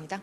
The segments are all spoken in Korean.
하겠습니다.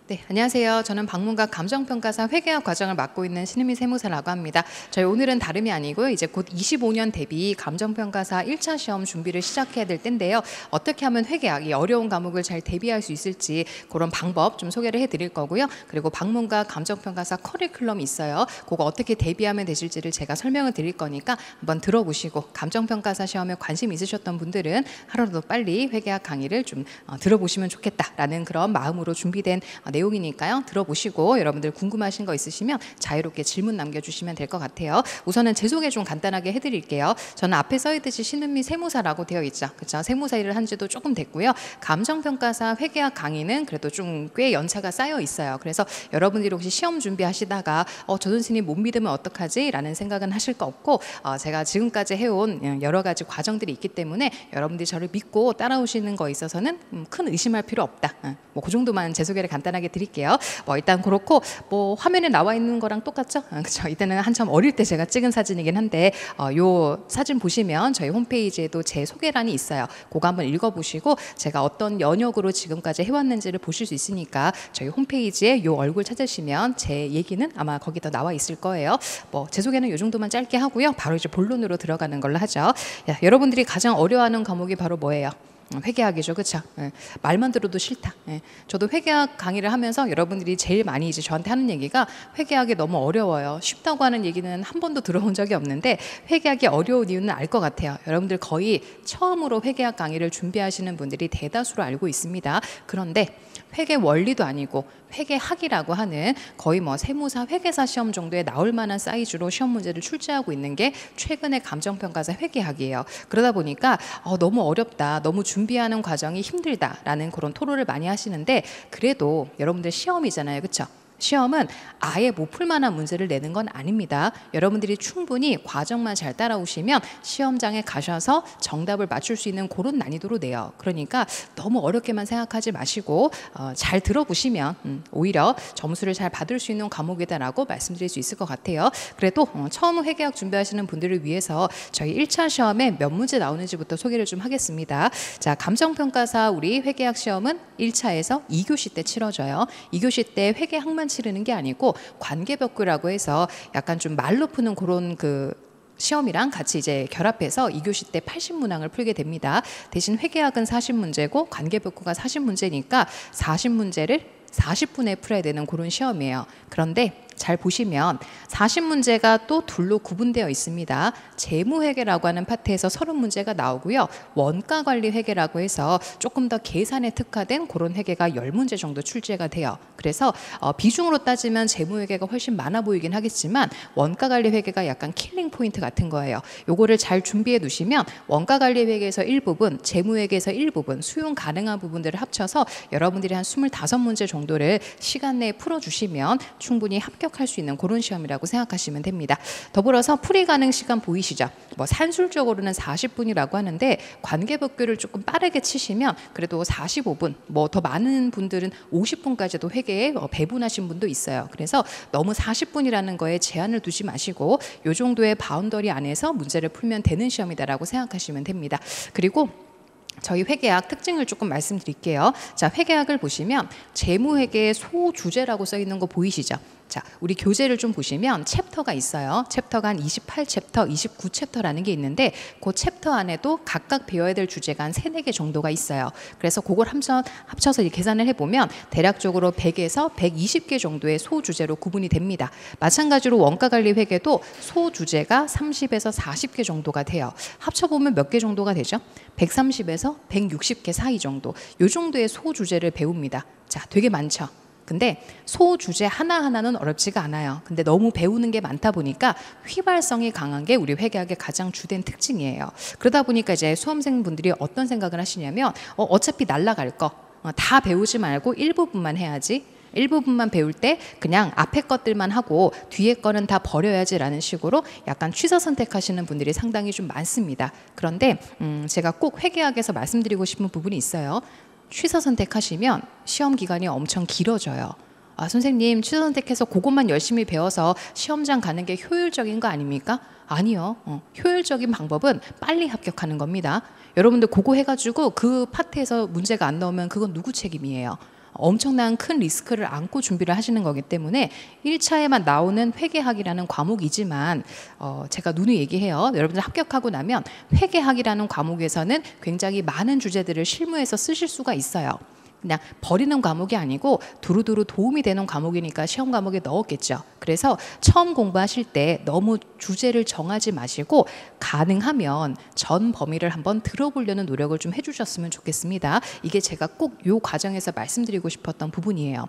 네, 안녕하세요. 저는 방문가 감정평가사 회계학 과정을 맡고 있는 신은미 세무사라고 합니다. 저희 오늘은 다름이 아니고요. 이제 곧 25년 대비 감정평가사 1차 시험 준비를 시작해야 될 텐데요. 어떻게 하면 회계학, 이 어려운 과목을 잘 대비할 수 있을지 그런 방법 좀 소개를 해드릴 거고요. 그리고 방문가 감정평가사 커리큘럼이 있어요. 그거 어떻게 대비하면 되실지를 제가 설명을 드릴 거니까 한번 들어보시고 감정평가사 시험에 관심 있으셨던 분들은 하루라도 빨리 회계학 강의를 좀 들어보시면 좋겠다라는 그런 마음으로 준비된 내용이니까요. 들어보시고 여러분들 궁금하신 거 있으시면 자유롭게 질문 남겨주시면 될 것 같아요. 우선은 제 소개 좀 간단하게 해드릴게요. 저는 앞에 써있듯이 신은미 세무사라고 되어 있죠. 그렇죠? 세무사 일을 한 지도 조금 됐고요. 감정평가사 회계학 강의는 그래도 좀 꽤 연차가 쌓여 있어요. 그래서 여러분들이 혹시 시험 준비하시다가 저 선생님 못 믿으면 어떡하지? 라는 생각은 하실 거 없고 제가 지금까지 해온 여러 가지 과정들이 있기 때문에 여러분들이 저를 믿고 따라오시는 거에 있어서는 큰 의심할 필요 없다. 그 정도만 제 소개를 간단하게 드릴게요. 일단 그렇고 화면에 나와 있는 거랑 똑같죠? 그렇죠. 이때는 한참 어릴 때 제가 찍은 사진이긴 한데 요 사진 보시면 저희 홈페이지에도 제 소개란이 있어요. 그거 한번 읽어보시고 제가 어떤 연역으로 지금까지 해왔는지를 보실 수 있으니까 저희 홈페이지에 요 얼굴 찾으시면 제 얘기는 아마 거기다 나와 있을 거예요. 제 소개는 요 정도만 짧게 하고요. 바로 이제 본론으로 들어가는 걸로 하죠. 여러분들이 가장 어려워하는 과목이 바로 뭐예요? 회계학이죠. 그렇죠? 말만 들어도 싫다. 저도 회계학 강의를 하면서 여러분들이 제일 많이 이제 저한테 하는 얘기가 회계학이 너무 어려워요. 쉽다고 하는 얘기는 한 번도 들어본 적이 없는데 회계학이 어려운 이유는 알 것 같아요. 여러분들 거의 처음으로 회계학 강의를 준비하시는 분들이 대다수로 알고 있습니다. 그런데 회계 원리도 아니고 회계학이라고 하는 거의 세무사 회계사 시험 정도에 나올 만한 사이즈로 시험 문제를 출제하고 있는 게 최근의 감정평가사 회계학이에요. 그러다 보니까 너무 어렵다, 너무 준비하는 과정이 힘들다라는 그런 토로를 많이 하시는데 그래도 여러분들 시험이잖아요. 그렇죠? 시험은 아예 못 풀 만한 문제를 내는 건 아닙니다. 여러분들이 충분히 과정만 잘 따라오시면 시험장에 가셔서 정답을 맞출 수 있는 그런 난이도로 내요. 그러니까 너무 어렵게만 생각하지 마시고 잘 들어보시면 오히려 점수를 잘 받을 수 있는 과목이다라고 말씀드릴 수 있을 것 같아요. 그래도 처음 회계학 준비하시는 분들을 위해서 저희 1차 시험에 몇 문제 나오는지부터 소개를 좀 하겠습니다. 자, 감정평가사 우리 회계학 시험은 1차에서 2교시 때 치러져요. 2교시 때 회계학만 치르는 게 아니고 관계벽구라고 해서 약간 좀 말로 푸는 그런 시험이랑 같이 이제 결합해서 2교시 때 80문항을 풀게 됩니다. 대신 회계학은 40문제고 관계벽구가 40문제니까 40문제를 40분에 풀어야 되는 그런 시험이에요. 그런데 잘 보시면 40문제가 또 둘로 구분되어 있습니다. 재무회계라고 하는 파트에서 30문제가 나오고요. 원가관리회계라고 해서 조금 더 계산에 특화된 그런 회계가 10문제 정도 출제가 돼요. 그래서 비중으로 따지면 재무회계가 훨씬 많아 보이긴 하겠지만 원가관리회계가 약간 킬링 포인트 같은 거예요. 요거를 잘 준비해 두시면 원가관리회계에서 일부분, 재무회계에서 일부분, 수용 가능한 부분들을 합쳐서 여러분들이 한 25문제 정도를 시간 내에 풀어주시면 충분히 합격할 수 있는 그런 시험이라고 생각하시면 됩니다. 더불어서 풀이 가능 시간 보이시죠? 산술적으로는 40분이라고 하는데 관계법규를 조금 빠르게 치시면 그래도 45분, 더 많은 분들은 50분까지도 회계에 배분하신 분도 있어요. 그래서 너무 40분이라는 거에 제한을 두지 마시고 이 정도의 바운더리 안에서 문제를 풀면 되는 시험이다라고 생각하시면 됩니다. 그리고 저희 회계학 특징을 조금 말씀드릴게요. 자, 회계학을 보시면 재무회계의 소주제라고 써 있는 거 보이시죠? 자, 우리 교재를 좀 보시면 챕터가 있어요. 챕터가 한 28챕터, 29챕터라는 게 있는데 그 챕터 안에도 각각 배워야 될 주제가 한 3, 4개 정도가 있어요. 그래서 그걸 합쳐서 계산을 해보면 대략적으로 100에서 120개 정도의 소주제로 구분이 됩니다. 마찬가지로 원가관리회계도 소주제가 30에서 40개 정도가 돼요. 합쳐보면 몇 개 정도가 되죠? 130에서 160개 사이 정도. 이 정도의 소주제를 배웁니다. 자, 되게 많죠? 근데 소주제 하나하나는 어렵지가 않아요. 근데 너무 배우는 게 많다 보니까 휘발성이 강한 게 우리 회계학의 가장 주된 특징이에요. 그러다 보니까 이제 수험생분들이 어떤 생각을 하시냐면 어차피 날라갈 거 다 배우지 말고 일부분만 해야지. 일부분만 배울 때 그냥 앞에 것들만 하고 뒤에 거는 다 버려야지라는 식으로 약간 취사 선택하시는 분들이 상당히 좀 많습니다. 그런데 제가 꼭 회계학에서 말씀드리고 싶은 부분이 있어요. 취사 선택하시면 시험 기간이 엄청 길어져요. 선생님 취사 선택해서 그것만 열심히 배워서 시험장 가는 게 효율적인 거 아닙니까? 아니요. 효율적인 방법은 빨리 합격하는 겁니다. 여러분들 그거 해가지고 그 파트에서 문제가 안 나오면 그건 누구 책임이에요? 엄청난 큰 리스크를 안고 준비를 하시는 거기 때문에 1차에만 나오는 회계학이라는 과목이지만 제가 누누이 얘기해요. 여러분들 합격하고 나면 회계학이라는 과목에서는 굉장히 많은 주제들을 실무에서 쓰실 수가 있어요. 그냥 버리는 과목이 아니고 두루두루 도움이 되는 과목이니까 시험 과목에 넣었겠죠. 그래서 처음 공부하실 때 너무 주제를 정하지 마시고 가능하면 전 범위를 한번 들어보려는 노력을 좀 해주셨으면 좋겠습니다. 이게 제가 꼭 이 과정에서 말씀드리고 싶었던 부분이에요.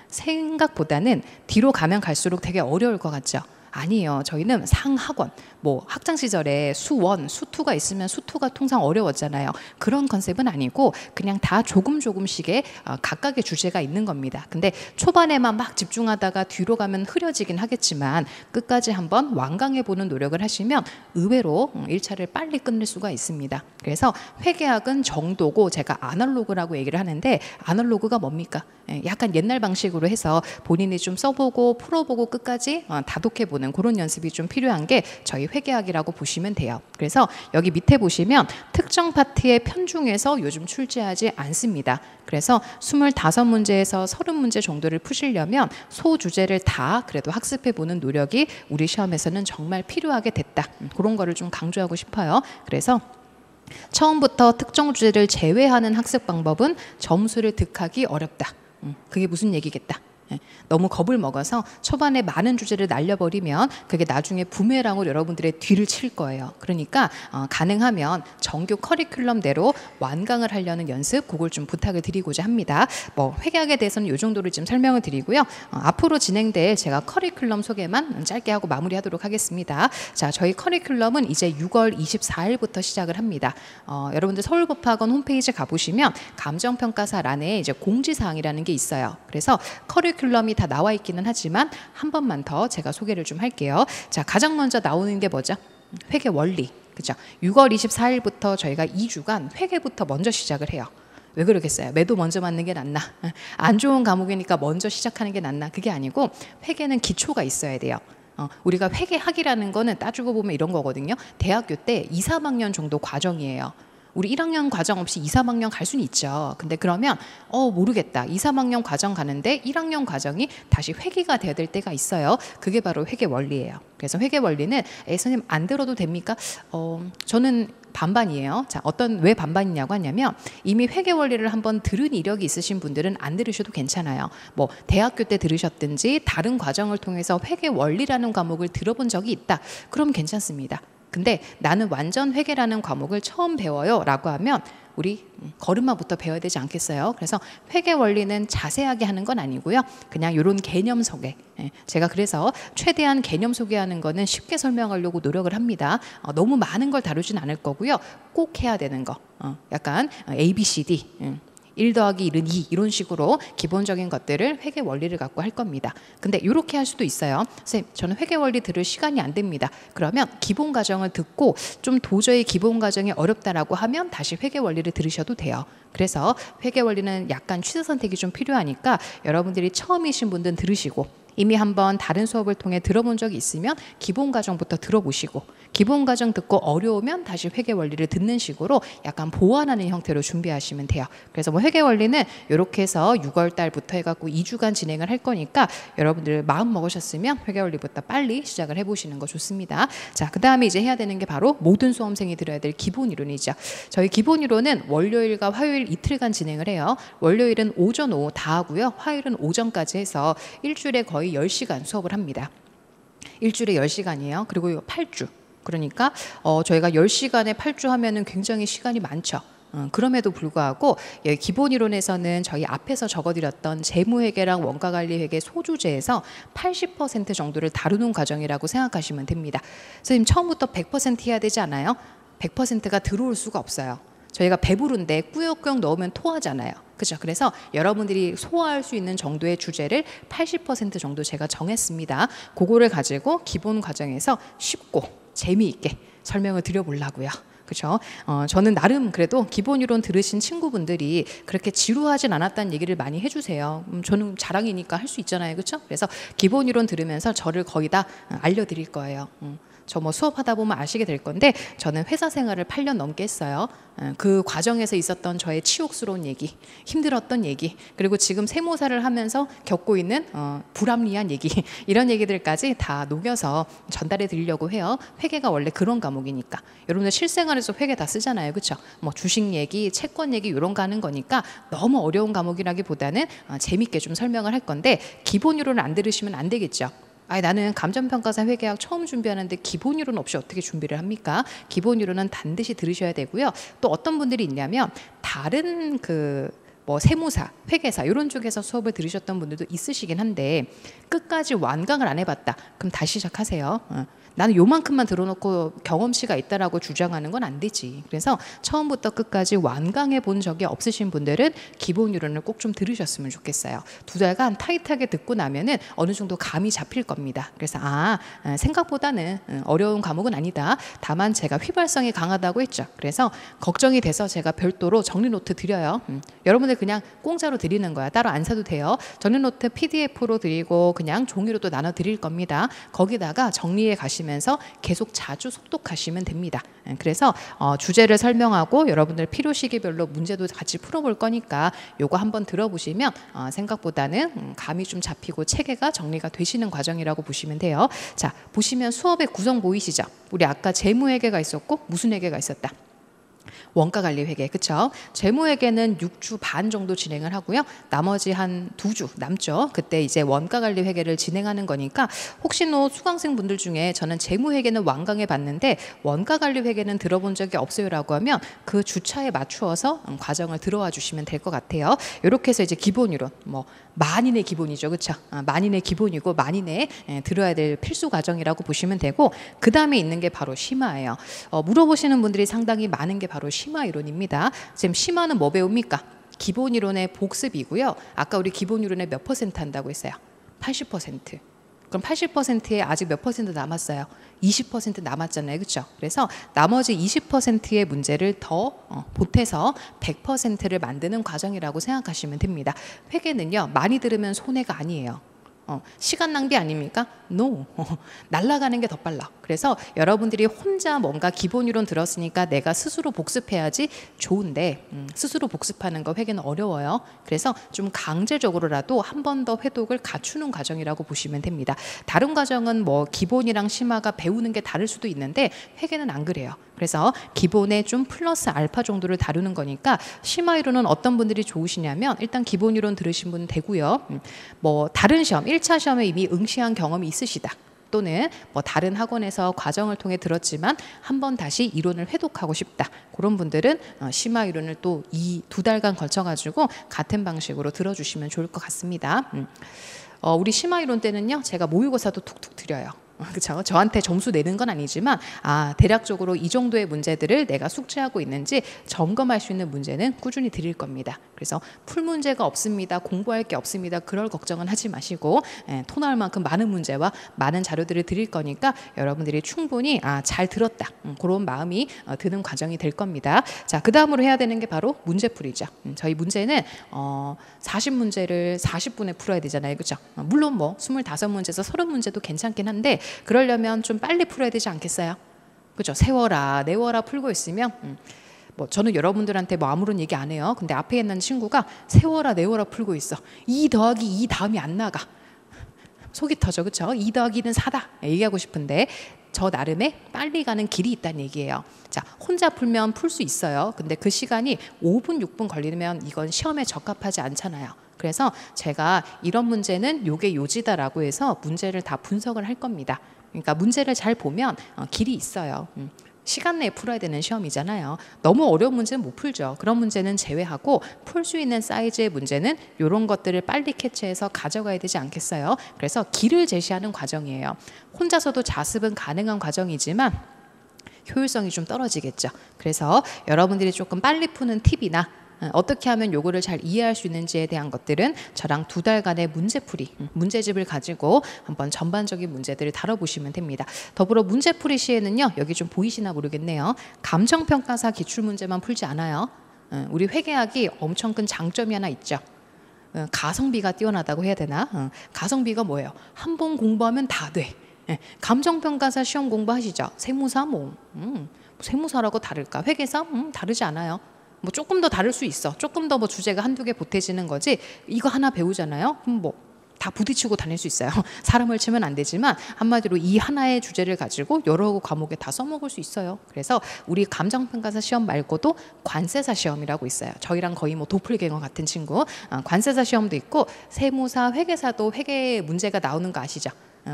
생각보다는 뒤로 가면 갈수록 되게 어려울 것 같죠. 아니에요. 저희는 상학원, 뭐 학창 시절에 수1, 수2가 있으면 수2가 통상 어려웠잖아요. 그런 컨셉은 아니고 그냥 다 조금씩의 각각의 주제가 있는 겁니다. 근데 초반에만 막 집중하다가 뒤로 가면 흐려지긴 하겠지만 끝까지 한번 완강해보는 노력을 하시면 의외로 1차를 빨리 끝낼 수가 있습니다. 그래서 회계학은 정도고 제가 아날로그라고 얘기를 하는데 아날로그가 뭡니까? 약간 옛날 방식으로 해서 본인이 좀 써보고 풀어보고 끝까지 다독해보는 그런 연습이 좀 필요한 게 저희 회계학이라고 보시면 돼요. 그래서 여기 밑에 보시면 특정 파트의 편중에서 요즘 출제하지 않습니다. 그래서 25문제에서 30문제 정도를 푸시려면 소주제를 다 그래도 학습해보는 노력이 우리 시험에서는 정말 필요하게 됐다. 그런 거를 좀 강조하고 싶어요. 그래서 처음부터 특정 주제를 제외하는 학습 방법은 점수를 득하기 어렵다. 그게 무슨 얘기겠다. 너무 겁을 먹어서 초반에 많은 주제를 날려버리면 그게 나중에 부메랑으로 여러분들의 뒤를 칠 거예요. 그러니까 가능하면 정규 커리큘럼대로 완강을 하려는 연습, 그걸 좀 부탁을 드리고자 합니다. 뭐 회계학에 대해서는 이 정도로 좀 설명을 드리고요. 앞으로 진행될 제가 커리큘럼 소개만 짧게 하고 마무리하도록 하겠습니다. 자, 저희 커리큘럼은 이제 6월 24일부터 시작을 합니다. 여러분들 서울법학원 홈페이지 가보시면 감정평가사란에 이제 공지사항이라는 게 있어요. 그래서 커리큘럼이 다 나와 있기는 하지만 한 번만 더 제가 소개를 좀 할게요. 자, 가장 먼저 나오는 게 뭐죠? 회계 원리. 그죠? 6월 24일부터 저희가 2주간 회계부터 먼저 시작을 해요. 왜 그러겠어요? 매도 먼저 맞는 게 낫나? 안 좋은 과목이니까 먼저 시작하는 게 낫나? 그게 아니고 회계는 기초가 있어야 돼요. 우리가 회계학이라는 거는 따지고 보면 이런 거거든요. 대학교 때 2, 3학년 정도 과정이에요. 우리 1학년 과정 없이 2, 3학년 갈 수는 있죠. 근데 그러면 모르겠다. 2, 3학년 과정 가는데 1학년 과정이 다시 회계가 돼야 될 때가 있어요. 그게 바로 회계 원리예요. 그래서 회계 원리는 선생님 안 들어도 됩니까? 저는 반반이에요. 자, 왜 반반이냐고 하냐면 이미 회계 원리를 한번 들은 이력이 있으신 분들은 안 들으셔도 괜찮아요. 뭐 대학교 때 들으셨든지 다른 과정을 통해서 회계 원리라는 과목을 들어본 적이 있다. 그럼 괜찮습니다. 근데 나는 완전 회계라는 과목을 처음 배워요 라고 하면 우리 걸음마부터 배워야 되지 않겠어요? 그래서 회계 원리는 자세하게 하는 건 아니고요. 그냥 이런 개념 소개. 제가 그래서 최대한 개념 소개하는 거는 쉽게 설명하려고 노력을 합니다. 너무 많은 걸 다루진 않을 거고요. 꼭 해야 되는 거. 약간 A, B, C, D. 1 더하기 1은 2 이런 식으로 기본적인 것들을 회계 원리를 갖고 할 겁니다. 근데 이렇게 할 수도 있어요. 선생님, 저는 회계 원리 들을 시간이 안 됩니다. 그러면 기본 과정을 듣고 좀 도저히 기본 과정이 어렵다라고 하면 다시 회계 원리를 들으셔도 돼요. 그래서 회계 원리는 약간 취사 선택이 좀 필요하니까 여러분들이 처음이신 분들은 들으시고 이미 한번 다른 수업을 통해 들어본 적이 있으면 기본 과정부터 들어보시고 기본 과정 듣고 어려우면 다시 회계 원리를 듣는 식으로 약간 보완하는 형태로 준비하시면 돼요. 그래서 뭐 회계 원리는 이렇게 해서 6월 달부터 해갖고 2주간 진행을 할 거니까 여러분들 마음 먹으셨으면 회계 원리부터 빨리 시작을 해보시는 거 좋습니다. 자, 그 다음에 이제 해야 되는 게 바로 모든 수험생이 들어야 될 기본 이론이죠. 저희 기본 이론은 월요일과 화요일 이틀간 진행을 해요. 월요일은 오전, 오후 다 하고요. 화요일은 오전까지 해서 일주일에 거의 10시간 수업을 합니다. 일주일에 10시간이에요. 그리고 8주. 그러니까 저희가 10시간에 8주 하면은 굉장히 시간이 많죠. 그럼에도 불구하고 기본 이론에서는 저희 앞에서 적어드렸던 재무회계랑 원가관리회계 소주제에서 80% 정도를 다루는 과정이라고 생각하시면 됩니다. 선생님 처음부터 100% 해야 되지 않아요? 100%가 들어올 수가 없어요. 저희가 배부른데 꾸역꾸역 넣으면 토하잖아요. 그죠? 그래서 여러분들이 소화할 수 있는 정도의 주제를 80% 정도 제가 정했습니다. 그거를 가지고 기본 과정에서 쉽고 재미있게 설명을 드려보려고요. 그렇죠? 저는 나름 그래도 기본 이론 들으신 친구분들이 그렇게 지루하진 않았다는 얘기를 많이 해주세요. 저는 자랑이니까 할 수 있잖아요. 그렇죠? 그래서 기본 이론 들으면서 저를 거의 다 알려드릴 거예요. 저 뭐 수업하다 보면 아시게 될 건데 저는 회사 생활을 8년 넘게 했어요. 그 과정에서 있었던 저의 치욕스러운 얘기, 힘들었던 얘기, 그리고 지금 세무사를 하면서 겪고 있는 불합리한 얘기, 이런 얘기들까지 다 녹여서 전달해 드리려고 해요. 회계가 원래 그런 과목이니까. 여러분들 실생활에서 회계 다 쓰잖아요. 그렇죠? 뭐 주식 얘기, 채권 얘기 이런 거 하는 거니까 너무 어려운 과목이라기보다는 재밌게 좀 설명을 할 건데 기본 이론을 안 들으시면 안 되겠죠. 아니, 나는 감정평가사 회계학 처음 준비하는데 기본 이론 없이 어떻게 준비를 합니까? 기본 이론은 반드시 들으셔야 되고요. 또 어떤 분들이 있냐면 다른 뭐 세무사, 회계사 이런 쪽에서 수업을 들으셨던 분들도 있으시긴 한데 끝까지 완강을 안 해봤다. 그럼 다시 시작하세요. 나는 요만큼만 들어놓고 경험치가 있다라고 주장하는 건 안 되지. 그래서 처음부터 끝까지 완강해 본 적이 없으신 분들은 기본 이론을 꼭 좀 들으셨으면 좋겠어요. 2달간 타이트하게 듣고 나면은 어느 정도 감이 잡힐 겁니다. 그래서 생각보다는 어려운 과목은 아니다. 다만 제가 휘발성이 강하다고 했죠. 그래서 걱정이 돼서 제가 별도로 정리 노트 드려요. 여러분들 그냥 공짜로 드리는 거야. 따로 안 사도 돼요. 정리 노트 PDF로 드리고 그냥 종이로도 나눠 드릴 겁니다. 거기다가 정리해 가시면서 계속 자주 속독하시면 됩니다. 그래서 주제를 설명하고 여러분들 필요 시기별로 문제도 같이 풀어볼 거니까 요거 한번 들어보시면 생각보다는 감이 좀 잡히고 체계가 정리가 되시는 과정이라고 보시면 돼요. 자, 보시면 수업의 구성 보이시죠? 우리 아까 재무회계가 있었고 무슨 회계가 있었다? 원가관리회계, 그쵸? 재무회계는 6주 반 정도 진행을 하고요. 나머지 한 2주 남죠. 그때 이제 원가관리회계를 진행하는 거니까 혹시 수강생 분들 중에 저는 재무회계는 완강해 봤는데 원가관리회계는 들어본 적이 없어요라고 하면 그 주차에 맞추어서 과정을 들어와 주시면 될 것 같아요. 이렇게 해서 이제 기본이론, 뭐 만인의 기본이죠, 그렇죠? 만인의 기본이고 만인의 들어야 될 필수 과정이라고 보시면 되고 그 다음에 있는 게 바로 심화예요. 물어보시는 분들이 상당히 많은 게 바로 심화 이론입니다. 지금 심화는 뭐 배웁니까? 기본 이론의 복습이고요. 아까 우리 기본 이론의 몇 퍼센트 한다고 했어요? 80%. 그럼 80%에 아직 몇 퍼센트 남았어요? 20% 남았잖아요. 그렇죠? 그래서 나머지 20%의 문제를 더 보태서 100%를 만드는 과정이라고 생각하시면 됩니다. 회계는요. 많이 들으면 손해가 아니에요. 시간 낭비 아닙니까? No. 날아가는 게 더 빨라. 그래서 여러분들이 혼자 뭔가 기본 이론 들었으니까 내가 스스로 복습해야지 좋은데 스스로 복습하는 거 회계는 어려워요. 그래서 좀 강제적으로라도 한 번 더 회독을 갖추는 과정이라고 보시면 됩니다. 다른 과정은 뭐 기본이랑 심화가 배우는 게 다를 수도 있는데 회계는 안 그래요. 그래서 기본에 좀 플러스 알파 정도를 다루는 거니까 심화 이론은 어떤 분들이 좋으시냐면 일단 기본 이론 들으신 분 되고요. 뭐 다른 시험 1차 시험에 이미 응시한 경험이 있으시다. 또는 뭐 다른 학원에서 과정을 통해 들었지만 한번 다시 이론을 회독하고 싶다. 그런 분들은 심화 이론을 또 2달간 걸쳐가지고 같은 방식으로 들어주시면 좋을 것 같습니다. 우리 심화 이론 때는요. 제가 모의고사도 툭툭 드려요. 그렇죠? 저한테 점수 내는 건 아니지만 대략적으로 이 정도의 문제들을 내가 숙지하고 있는지 점검할 수 있는 문제는 꾸준히 드릴 겁니다. 그래서 풀 문제가 없습니다. 공부할 게 없습니다. 그럴 걱정은 하지 마시고 토 나올 만큼 많은 문제와 많은 자료들을 드릴 거니까 여러분들이 충분히 잘 들었다. 그런 마음이 드는 과정이 될 겁니다. 자, 그 다음으로 해야 되는 게 바로 문제풀이죠. 저희 문제는 40문제를 40분에 풀어야 되잖아요. 그렇죠? 물론 뭐 25문제에서 30문제도 괜찮긴 한데 그러려면 좀 빨리 풀어야 되지 않겠어요? 그죠? 세워라, 내워라 풀고 있으면 뭐 저는 여러분들한테 뭐 아무런 얘기 안 해요. 근데 앞에 있는 친구가 세워라, 내워라 풀고 있어. 2 더하기 2 다음이 안 나가. 속이 터져, 그렇죠? 2 더하기는 4다 얘기하고 싶은데 저 나름의 빨리 가는 길이 있다는 얘기예요. 자, 혼자 풀면 풀 수 있어요. 근데 그 시간이 5분, 6분 걸리면 이건 시험에 적합하지 않잖아요. 그래서 제가 이런 문제는 요게 요지다라고 해서 문제를 다 분석을 할 겁니다. 그러니까 문제를 잘 보면 길이 있어요. 시간 내에 풀어야 되는 시험이잖아요. 너무 어려운 문제는 못 풀죠. 그런 문제는 제외하고 풀 수 있는 사이즈의 문제는 이런 것들을 빨리 캐치해서 가져가야 되지 않겠어요? 그래서 길을 제시하는 과정이에요. 혼자서도 자습은 가능한 과정이지만 효율성이 좀 떨어지겠죠. 그래서 여러분들이 조금 빨리 푸는 팁이나 어떻게 하면 요거를 잘 이해할 수 있는지에 대한 것들은 저랑 2달간의 문제풀이, 문제집을 가지고 한번 전반적인 문제들을 다뤄보시면 됩니다. 더불어 문제풀이 시에는요. 여기 좀 보이시나 모르겠네요. 감정평가사 기출문제만 풀지 않아요. 우리 회계학이 엄청 큰 장점이 하나 있죠. 가성비가 뛰어나다고 해야 되나? 가성비가 뭐예요? 한 번 공부하면 다 돼. 예, 감정평가사 시험 공부하시죠? 세무사 세무사라고 다를까? 회계사 다르지 않아요. 뭐 조금 더 다를 수 있어. 조금 더 뭐 주제가 한두 개 보태지는 거지. 이거 하나 배우잖아요. 그럼 뭐 다 부딪히고 다닐 수 있어요. 사람을 치면 안 되지만 한마디로 이 하나의 주제를 가지고 여러 과목에 다 써먹을 수 있어요. 그래서 우리 감정평가사 시험 말고도 관세사 시험이라고 있어요. 저희랑 거의 뭐 도플갱어 같은 친구. 관세사 시험도 있고 세무사, 회계사도 회계 문제가 나오는 거 아시죠?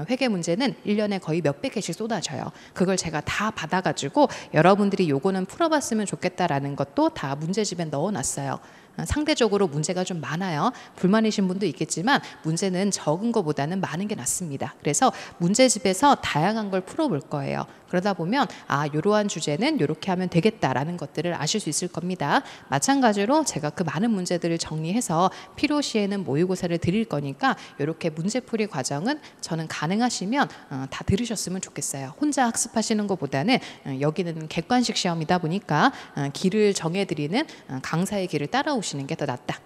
회계 문제는 1년에 거의 몇백 개씩 쏟아져요. 그걸 제가 다 받아가지고 여러분들이 요거는 풀어봤으면 좋겠다라는 것도 다 문제집에 넣어놨어요. 상대적으로 문제가 좀 많아요. 불만이신 분도 있겠지만 문제는 적은 것보다는 많은 게 낫습니다. 그래서 문제집에서 다양한 걸 풀어볼 거예요. 그러다 보면 이러한 주제는 이렇게 하면 되겠다라는 것들을 아실 수 있을 겁니다. 마찬가지로 제가 그 많은 문제들을 정리해서 필요시에는 모의고사를 드릴 거니까 이렇게 문제풀이 과정은 저는 가능하시면 다 들으셨으면 좋겠어요. 혼자 학습하시는 것보다는 여기는 객관식 시험이다 보니까 길을 정해드리는 강사의 길을 따라오시는 게 더 낫다.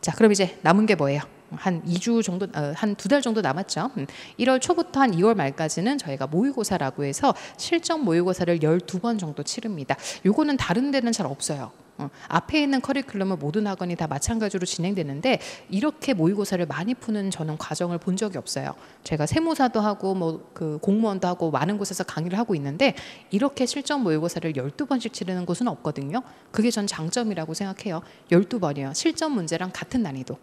자, 그럼 이제 남은 게 뭐예요? 한 2주 정도, 한 2달 정도 남았죠. 1월 초부터 한 2월 말까지는 저희가 모의고사라고 해서 실전 모의고사를 12번 정도 치릅니다. 요거는 다른 데는 잘 없어요. 앞에 있는 커리큘럼은 모든 학원이 다 마찬가지로 진행되는데 이렇게 모의고사를 많이 푸는 저는 과정을 본 적이 없어요. 제가 세무사도 하고 뭐 그 공무원도 하고 많은 곳에서 강의를 하고 있는데 이렇게 실전 모의고사를 12번씩 치르는 곳은 없거든요. 그게 전 장점이라고 생각해요. 12번이요. 실전 문제랑 같은 난이도.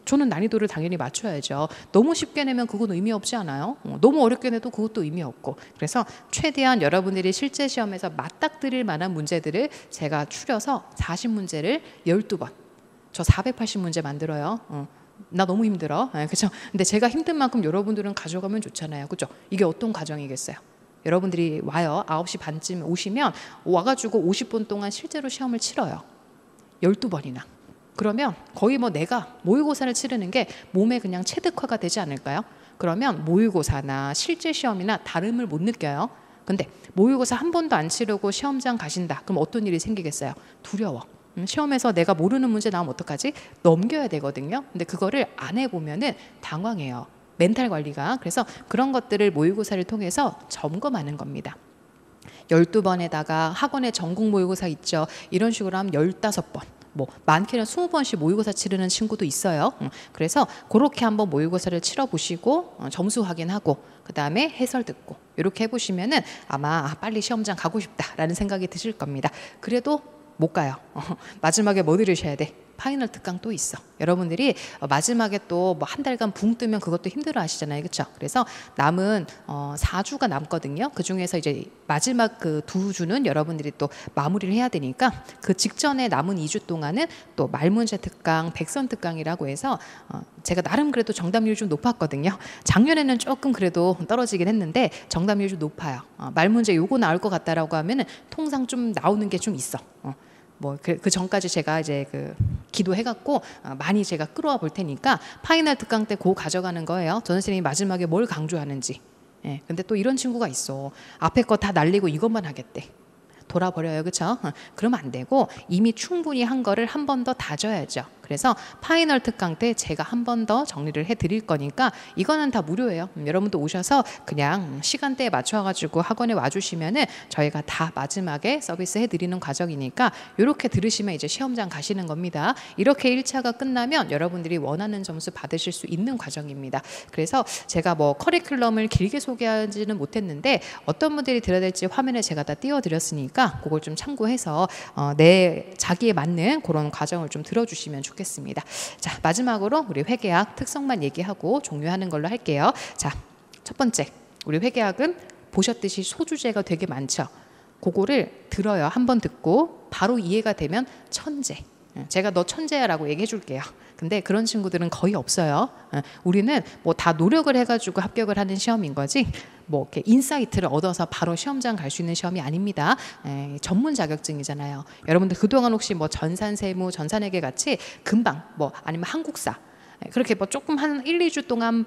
저는 난이도를 당연히 맞춰야죠. 너무 쉽게 내면 그건 의미 없지 않아요? 너무 어렵게 내도 그것도 의미 없고. 그래서 최대한 여러분들이 실제 시험에서 맞닥뜨릴 만한 문제들을 제가 추려서 40문제를 12번. 저 480문제 만들어요. 나 너무 힘들어. 그렇죠? 근데 제가 힘든 만큼 여러분들은 가져가면 좋잖아요. 그렇죠? 이게 어떤 과정이겠어요? 여러분들이 와요. 9시 반쯤 오시면 와가지고 50분 동안 실제로 시험을 치러요. 12번이나. 그러면 거의 뭐 내가 모의고사를 치르는 게 몸에 그냥 체득화가 되지 않을까요? 그러면 모의고사나 실제 시험이나 다름을 못 느껴요. 근데 모의고사 한 번도 안 치르고 시험장 가신다. 그럼 어떤 일이 생기겠어요? 두려워. 시험에서 내가 모르는 문제 나오면 어떡하지? 넘겨야 되거든요. 근데 그거를 안 해보면은 당황해요. 멘탈 관리가. 그래서 그런 것들을 모의고사를 통해서 점검하는 겁니다. 12번에다가 학원에 전국 모의고사 있죠. 이런 식으로 하면 15번. 뭐 많게는 20번씩 모의고사 치르는 친구도 있어요. 그래서 그렇게 한번 모의고사를 치러 보시고 점수 확인하고 그 다음에 해설 듣고 이렇게 해보시면은 아마 빨리 시험장 가고 싶다라는 생각이 드실 겁니다. 그래도 못 가요. 마지막에 뭐 들으셔야 돼? 파이널 특강 또 있어. 여러분들이 마지막에 또 뭐 한 달간 붕 뜨면 그것도 힘들어 하시잖아요. 그렇죠? 그래서 남은 4주가 남거든요. 그중에서 이제 마지막 그 2주는 여러분들이 또 마무리를 해야 되니까 그 직전에 남은 2주 동안은 또 말문제 특강, 백선 특강이라고 해서 제가 나름 그래도 정답률이 좀 높았거든요. 작년에는 조금 그래도 떨어지긴 했는데 정답률이 좀 높아요. 말문제 요거 나올 것 같다라고 하면은 통상 좀 나오는 게 좀 있어. 뭐 그 전까지 제가 이제 그 기도해갖고 많이 제가 끌어와 볼 테니까 파이널 특강 때 고 가져가는 거예요. 전 선생님이 마지막에 뭘 강조하는지. 예, 근데 또 이런 친구가 있어. 앞에 거 다 날리고 이것만 하겠대. 돌아버려요. 그렇죠? 그러면 안 되고 이미 충분히 한 거를 한 번 더 다져야죠. 그래서 파이널 특강 때 제가 한 번 더 정리를 해드릴 거니까 이거는 다 무료예요. 여러분도 오셔서 그냥 시간대에 맞춰가지고 학원에 와주시면은 저희가 다 마지막에 서비스 해드리는 과정이니까 이렇게 들으시면 이제 시험장 가시는 겁니다. 이렇게 1차가 끝나면 여러분들이 원하는 점수 받으실 수 있는 과정입니다. 그래서 제가 뭐 커리큘럼을 길게 소개하지는 못했는데 어떤 분들이 들어야 될지 화면에 제가 다 띄워드렸으니까 그걸 좀 참고해서 내 자기에 맞는 그런 과정을 좀 들어주시면 좋겠습니다. 자, 마지막으로 우리 회계학 특성만 얘기하고 종료하는 걸로 할게요. 자, 첫 번째, 우리 회계학은 보셨듯이 소주제가 되게 많죠. 그거를 들어요. 한번 듣고 바로 이해가 되면 천재. 제가 너 천재야라고 얘기해 줄게요. 근데 그런 친구들은 거의 없어요. 우리는 뭐 다 노력을 해가지고 합격을 하는 시험인 거지 뭐 이렇게 인사이트를 얻어서 바로 시험장 갈 수 있는 시험이 아닙니다. 전문 자격증이잖아요. 여러분들 그동안 혹시 뭐 전산세무, 전산회계 같이 금방 뭐 아니면 한국사 그렇게 뭐 조금 한 1, 2주 동안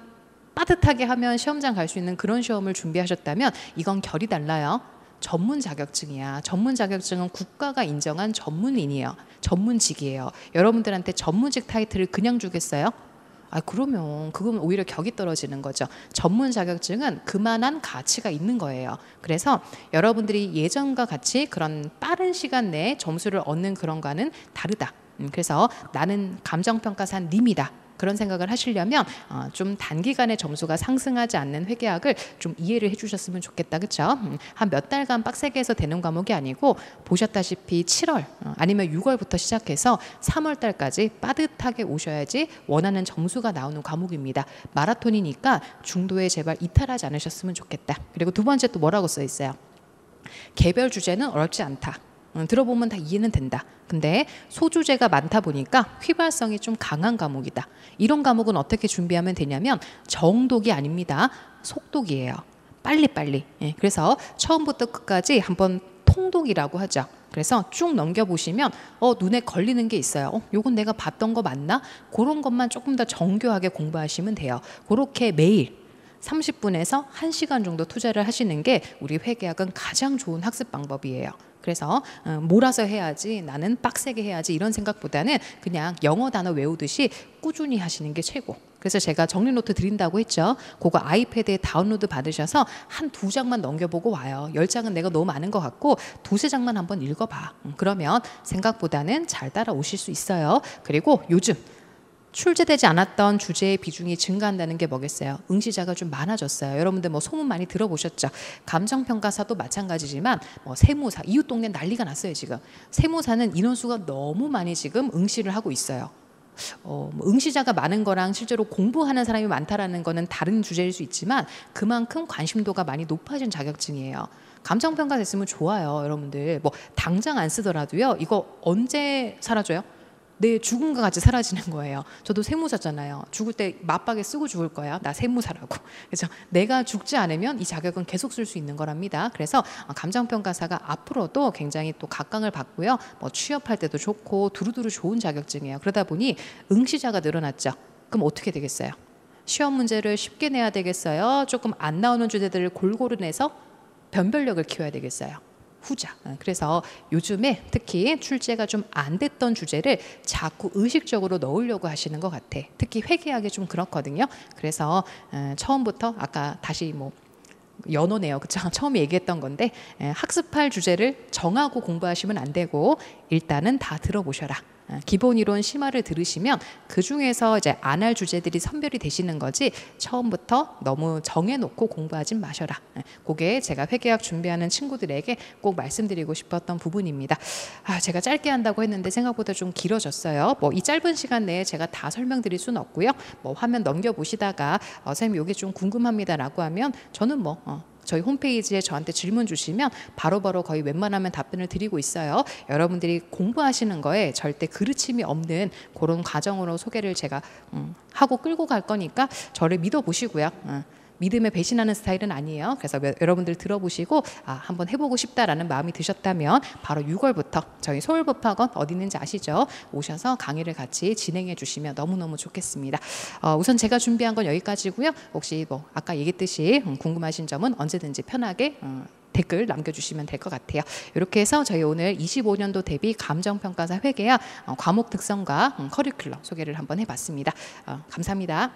빠듯하게 하면 시험장 갈 수 있는 그런 시험을 준비하셨다면 이건 결이 달라요. 전문 자격증이야. 전문 자격증은 국가가 인정한 전문인이에요. 전문직이에요. 여러분들한테 전문직 타이틀을 그냥 주겠어요? 그러면 그건 오히려 격이 떨어지는 거죠. 전문 자격증은 그만한 가치가 있는 거예요. 그래서 여러분들이 예전과 같이 그런 빠른 시간 내에 점수를 얻는 그런 거는 다르다. 그래서 나는 감정평가사님이다. 그런 생각을 하시려면 좀 단기간에 점수가 상승하지 않는 회계학을 좀 이해를 해주셨으면 좋겠다. 그렇죠? 한 몇 달간 빡세게 해서 되는 과목이 아니고 보셨다시피 7월 아니면 6월부터 시작해서 3월 달까지 빠듯하게 오셔야지 원하는 점수가 나오는 과목입니다. 마라톤이니까 중도에 제발 이탈하지 않으셨으면 좋겠다. 그리고 두 번째 또 뭐라고 써 있어요? 개별 주제는 어렵지 않다. 들어보면 다 이해는 된다. 근데 소주제가 많다 보니까 휘발성이 좀 강한 과목이다. 이런 과목은 어떻게 준비하면 되냐면 정독이 아닙니다. 속독이에요. 빨리빨리. 그래서 처음부터 끝까지 한번 통독이라고 하죠. 그래서 쭉 넘겨보시면 눈에 걸리는 게 있어요. 요건 내가 봤던 거 맞나? 그런 것만 조금 더 정교하게 공부하시면 돼요. 그렇게 매일 30분에서 1시간 정도 투자를 하시는 게 우리 회계학은 가장 좋은 학습 방법이에요. 그래서 몰아서 해야지, 나는 빡세게 해야지 이런 생각보다는 그냥 영어 단어 외우듯이 꾸준히 하시는 게 최고. 그래서 제가 정리 노트 드린다고 했죠. 그거 아이패드에 다운로드 받으셔서 한 2장만 넘겨보고 와요. 10장은 내가 너무 많은 것 같고 2~3장만 한번 읽어봐. 그러면 생각보다는 잘 따라오실 수 있어요. 그리고 요즘 출제되지 않았던 주제의 비중이 증가한다는 게 뭐겠어요? 응시자가 좀 많아졌어요. 여러분들 뭐 소문 많이 들어보셨죠? 감정평가사도 마찬가지지만 뭐 세무사, 이웃 동네 난리가 났어요 지금. 세무사는 인원수가 너무 많이 지금 응시를 하고 있어요. 응시자가 많은 거랑 실제로 공부하는 사람이 많다라는 거는 다른 주제일 수 있지만 그만큼 관심도가 많이 높아진 자격증이에요. 감정평가 됐으면 좋아요, 여러분들. 뭐 당장 안 쓰더라도요. 이거 언제 사라져요? 내 죽음과 같이 사라지는 거예요. 저도 세무사잖아요. 죽을 때 맞박에 쓰고 죽을 거야. 나 세무사라고. 그래서 내가 죽지 않으면 이 자격은 계속 쓸 수 있는 거랍니다. 그래서 감정평가사가 앞으로도 굉장히 또 각광을 받고요. 뭐 취업할 때도 좋고 두루두루 좋은 자격증이에요. 그러다 보니 응시자가 늘어났죠. 그럼 어떻게 되겠어요? 시험 문제를 쉽게 내야 되겠어요? 조금 안 나오는 주제들을 골고루 내서 변별력을 키워야 되겠어요? 후자. 그래서 요즘에 특히 출제가 좀 안 됐던 주제를 자꾸 의식적으로 넣으려고 하시는 것 같아. 특히 회계학이 좀 그렇거든요. 그래서 처음부터 아까 다시 뭐 연어네요. 그쵸? 처음에 얘기했던 건데 학습할 주제를 정하고 공부하시면 안 되고 일단은 다 들어보셔라. 기본 이론 심화를 들으시면 그 중에서 이제 안 할 주제들이 선별이 되시는 거지 처음부터 너무 정해놓고 공부하진 마셔라. 그게 제가 회계학 준비하는 친구들에게 꼭 말씀드리고 싶었던 부분입니다. 제가 짧게 한다고 했는데 생각보다 좀 길어졌어요. 뭐 이 짧은 시간 내에 제가 다 설명드릴 수는 없고요. 뭐 화면 넘겨보시다가 선생님 이게 좀 궁금합니다라고 하면 저는 저희 홈페이지에 저한테 질문 주시면 바로바로 거의 웬만하면 답변을 드리고 있어요. 여러분들이 공부하시는 거에 절대 그르침이 없는 그런 과정으로 소개를 제가 하고 끌고 갈 거니까 저를 믿어보시고요. 믿음에 배신하는 스타일은 아니에요. 그래서 여러분들 들어보시고 한번 해보고 싶다라는 마음이 드셨다면 바로 6월부터 저희 서울법학원 어디 있는지 아시죠? 오셔서 강의를 같이 진행해 주시면 너무너무 좋겠습니다. 우선 제가 준비한 건 여기까지고요. 혹시 뭐 아까 얘기했듯이 궁금하신 점은 언제든지 편하게 댓글 남겨주시면 될 것 같아요. 이렇게 해서 저희 오늘 25년도 대비 감정평가사 회계학 과목 특성과 커리큘럼 소개를 한번 해봤습니다. 감사합니다.